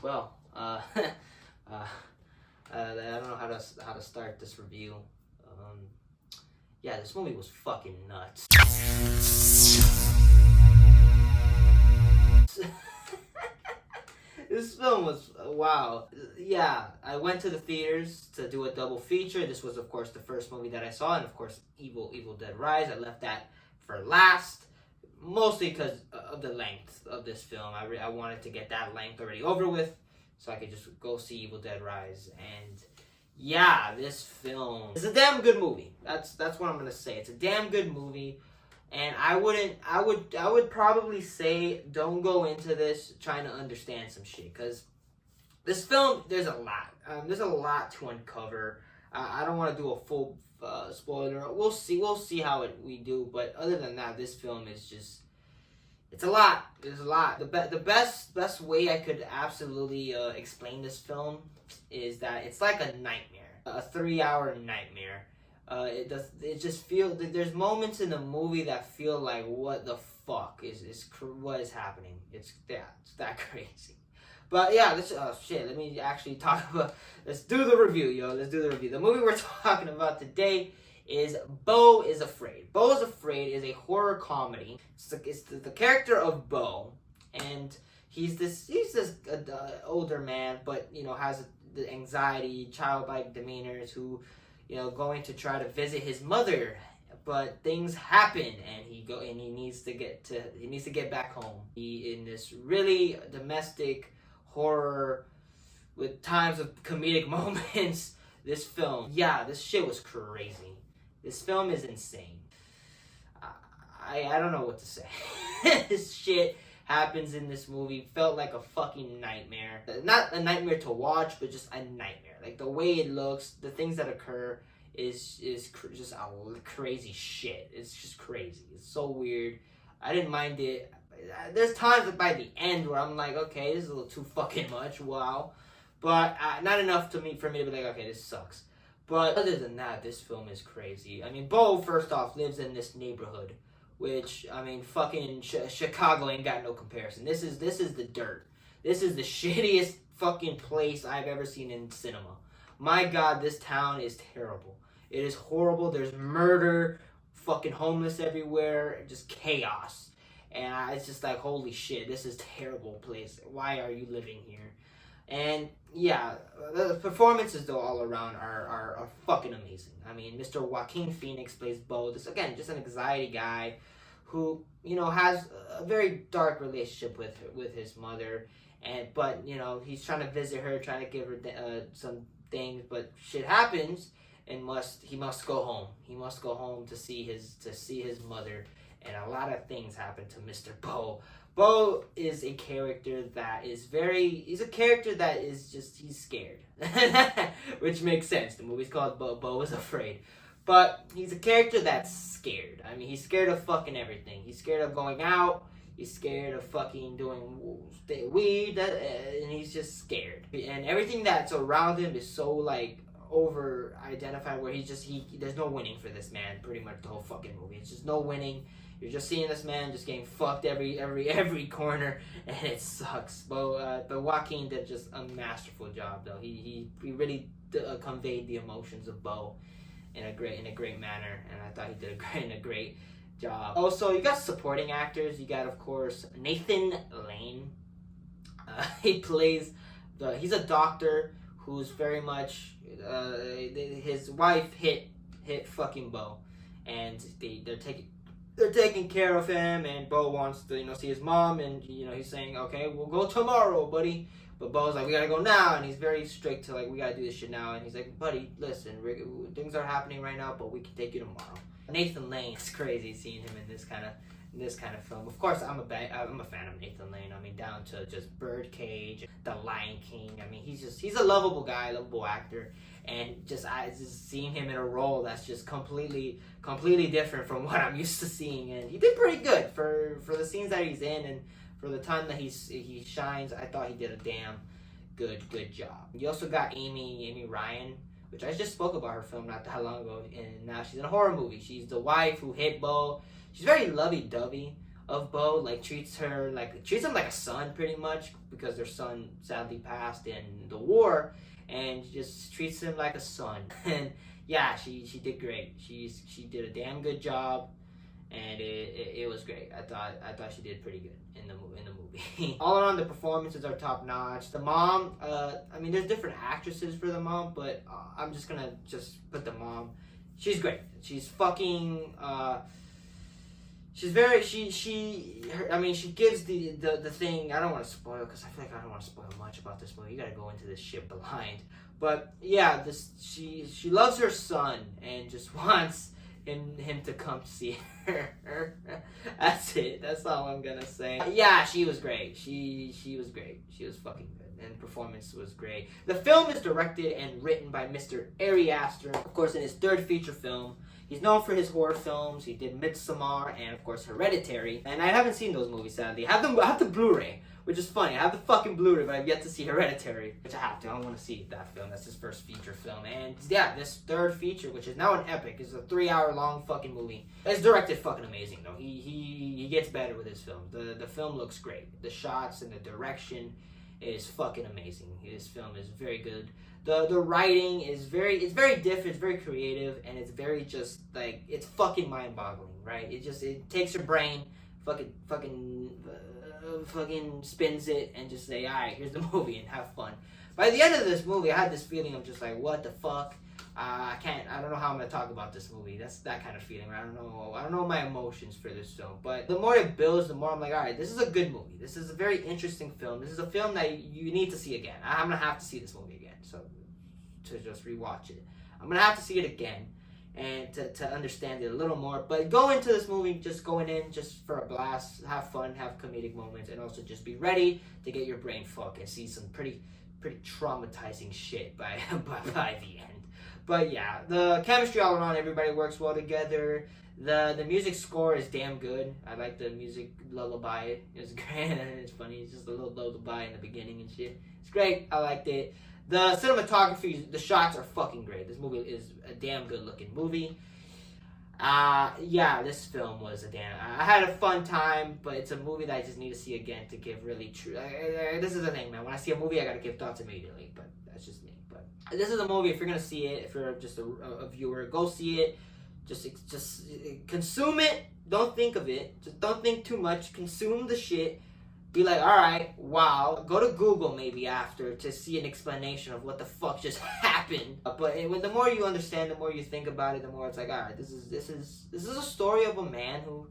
well, I don't know how to start this review. Yeah, this movie was fucking nuts. This film was wow. Yeah, I went to the theaters to do a double feature. This was, of course, the first movie that I saw, and of course, Evil Dead Rise. I left that for last, mostly because of the length of this film. I wanted to get that length already over with, so I could just go see Evil Dead Rise. And yeah, this film is a damn good movie. That's what I'm gonna say. It's a damn good movie. And I would probably say don't go into this trying to understand some shit, because this film, there's a lot to uncover. I don't want to do a full spoiler. We'll see how we do. But other than that, this film is just, it's a lot. There's a lot. The best way I could absolutely explain this film is that it's like a nightmare, a 3-hour nightmare. It just feels, there's moments in the movie that feel like, what the fuck what is happening? It's that crazy. But yeah, let me actually talk about, let's do the review, yo. Let's do the review. The movie we're talking about today is Beau is Afraid. Beau is Afraid is a horror comedy. It's the character of Beau, and he's this older man, but has the anxiety, childlike demeanors, who going to try to visit his mother, but things happen, and he needs to get back home. He in this really domestic horror with times of comedic moments. This film, yeah, this shit was crazy. This film is insane. I don't know what to say. This shit happens in this movie. Felt like a fucking nightmare. Not a nightmare to watch, but just a nightmare. Like the way it looks, the things that occur is just crazy shit. It's just crazy. It's so weird. I didn't mind it. There's times by the end where I'm like, okay, this is a little too fucking much. Wow. But not enough for me to be like, okay, this sucks. But other than that, this film is crazy. I mean, Beau, first off, lives in this neighborhood, which, I mean, fucking Chicago ain't got no comparison. This is the dirt. This is the shittiest fucking place I've ever seen in cinema. My God, this town is terrible. It is horrible. There's murder, fucking homeless everywhere, just chaos. And it's just like, holy shit, this is a terrible place. Why are you living here? And yeah, the performances though all around are fucking amazing. I mean, Mr. Joaquin Phoenix plays Beau. This, again, just an anxiety guy who has a very dark relationship with his mother, but he's trying to visit her, trying to give her some things, but shit happens, and he must go home. He must go home to see his mother, and a lot of things happen to Mr. Beau. Beau is a character that is he's scared. Which makes sense. The movie's called Beau is Afraid. But he's a character that's scared. I mean, he's scared of fucking everything. He's scared of going out. He's scared of fucking doing weed. And he's just scared. And everything that's around him is so, like, over-identified, where there's no winning for this man, pretty much the whole fucking movie. It's just no winning. You're just seeing this man just getting fucked every corner, and it sucks. But Joaquin did just a masterful job, though. He really conveyed the emotions of Beau in a great manner, and I thought he did a great job. Also, you got supporting actors. You got, of course, Nathan Lane. He plays he's a doctor who's very much his wife hit fucking Beau, and they're taking care of him, and Beau wants to, see his mom, and, he's saying, okay, we'll go tomorrow, buddy. But Beau's like, we gotta go now, and he's very strict to, like, we gotta do this shit now. And he's like, buddy, listen, things are happening right now, but we can take you tomorrow. Nathan Lane, it's crazy seeing him in this kind of film. Of course, I'm a fan of Nathan Lane. I mean, down to just Birdcage, The Lion King. I mean, he's a lovable guy, lovable actor. And just seeing him in a role that's just completely different from what I'm used to seeing, and he did pretty good for the scenes that he's in, and for the time that he shines. I thought he did a damn good job. You also got Amy Ryan, which I just spoke about her film not that long ago, and now she's in a horror movie. She's the wife who hit Beau. She's very lovey-dovey. of Beau, like treats him like a son pretty much, because their son sadly passed in the war, and just treats him like a son. And yeah, she did great. She did a damn good job, and it was great. I thought she did pretty good in the movie. All around, the performances are top notch. The mom, I mean, there's different actresses for the mom, but I'm just gonna put the mom. She's great. She's fucking. She's very. I mean, she gives the thing. I don't want to spoil, because I feel like I don't want to spoil much about this movie. You gotta go into this shit blind. But yeah, she loves her son and just wants him to come see her. That's it. That's all I'm gonna say. Yeah, she was great. She was great. She was fucking good, and performance was great. The film is directed and written by Mr. Ari Aster, of course, in his third feature film. He's known for his horror films. He did Midsommar and, of course, Hereditary. And I haven't seen those movies, sadly. I have the Blu-ray, which is funny. I have the fucking Blu-ray, but I've yet to see Hereditary, which I have to. I want to see that film. That's his first feature film. And yeah, this third feature, which is now an epic, is a 3-hour-long fucking movie. It's directed fucking amazing, though. He gets better with his film. The film looks great. The shots and the direction is fucking amazing. His film is very good. The writing is very different, it's very creative, and it's very just like, it's fucking mind-boggling, right? It takes your brain, fucking spins it, and just say, alright, here's the movie, and have fun. By the end of this movie, I had this feeling of just like, what the fuck? I don't know how I'm gonna talk about this movie. That's that kind of feeling. I don't know my emotions for this film. But the more it builds, the more I'm like, all right, this is a good movie. This is a very interesting film. This is a film that you need to see again. I'm gonna have to see this movie again, so to just rewatch it. I'm gonna have to see it again, and to understand it a little more. But go into this movie just going in just for a blast, have fun, have comedic moments, and also just be ready to get your brain fucked and see some pretty traumatizing shit by the end. But yeah, the chemistry all around, everybody works well together. The music score is damn good. I like the music lullaby. It's great. It's funny. It's just a little lullaby in the beginning and shit. It's great. I liked it. The cinematography, the shots are fucking great. This movie is a damn good looking movie. Yeah, this film was I had a fun time, but it's a movie that I just need to see again to give really true. This is the thing, man. When I see a movie, I gotta give thoughts immediately, but that's just me. But this is a movie, if you're gonna see it, if you're just a viewer, go see it. Just consume it. Don't think of it. Just don't think too much. Consume the shit. Be like, alright, wow. Go to Google maybe after to see an explanation of what the fuck just happened. But when the more you understand, the more you think about it, the more it's like, alright, this is a story of a man who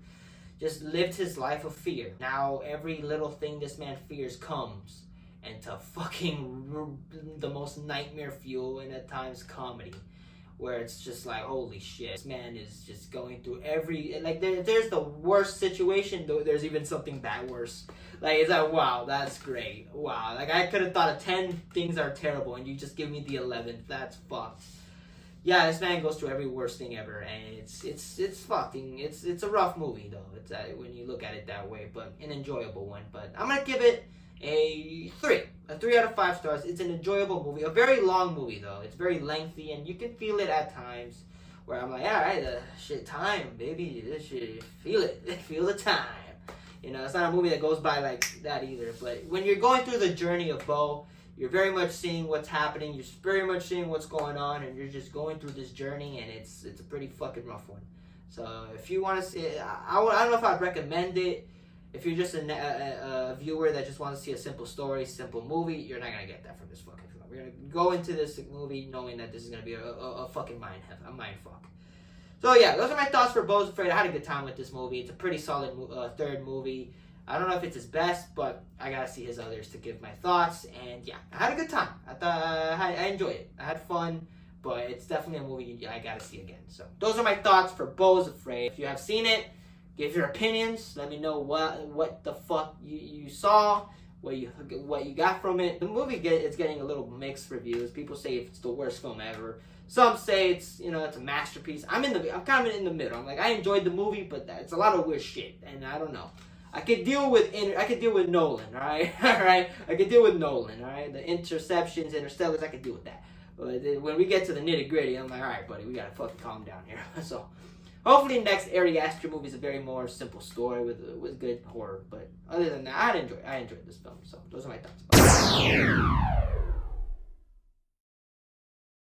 just lived his life of fear. Now every little thing this man fears comes into fucking the most nightmare fuel and at times comedy, where it's just like, holy shit, this man is just going through there's the worst situation, though there's even something that worse. Like, it's like, wow, that's great. Wow, like, I could have thought of 10 things that are terrible, and you just give me the 11th. That's fucked. Yeah, this man goes through every worst thing ever, and it's fucking, it's a rough movie, though, it's when you look at it that way, but an enjoyable one. But I'm gonna give it a 3 out of 5 stars. It's an enjoyable movie, a very long movie, though. It's very lengthy, and you can feel it at times, where I'm like, alright, shit, time, baby, this shit, feel it, feel the time. You know, it's not a movie that goes by like that either. But when you're going through the journey of Beau, you're very much seeing what's happening. You're very much seeing what's going on, and you're just going through this journey, and it's a pretty fucking rough one. So if you want to see it, I don't know if I'd recommend it. If you're just a viewer that just wants to see a simple story, simple movie, you're not gonna get that from this fucking film. We're gonna go into this movie knowing that this is gonna be a fucking mind fuck. So yeah, those are my thoughts for Beau's Afraid. I had a good time with this movie. It's a pretty solid third movie. I don't know if it's his best, but I gotta see his others to give my thoughts. And yeah, I had a good time. I thought I enjoyed it. I had fun, but it's definitely a movie I gotta see again. So those are my thoughts for Beau's Afraid. If you have seen it, give your opinions. Let me know what the fuck you saw, what you got from it. The movie it's getting a little mixed reviews. People say it's the worst film ever. Some say it's a masterpiece. I'm kind of in the middle. I'm like, I enjoyed the movie, but it's a lot of weird shit, and I don't know. I could deal with Nolan, all right, all right. I could deal with Nolan, all right. The Interceptions, Interstellars, I could deal with that. But when we get to the nitty gritty, I'm like, all right, buddy, we gotta fucking calm down here. So, Hopefully, next Ari Aster movie is a very more simple story with good horror. But other than that, I enjoyed this film. So those are my thoughts.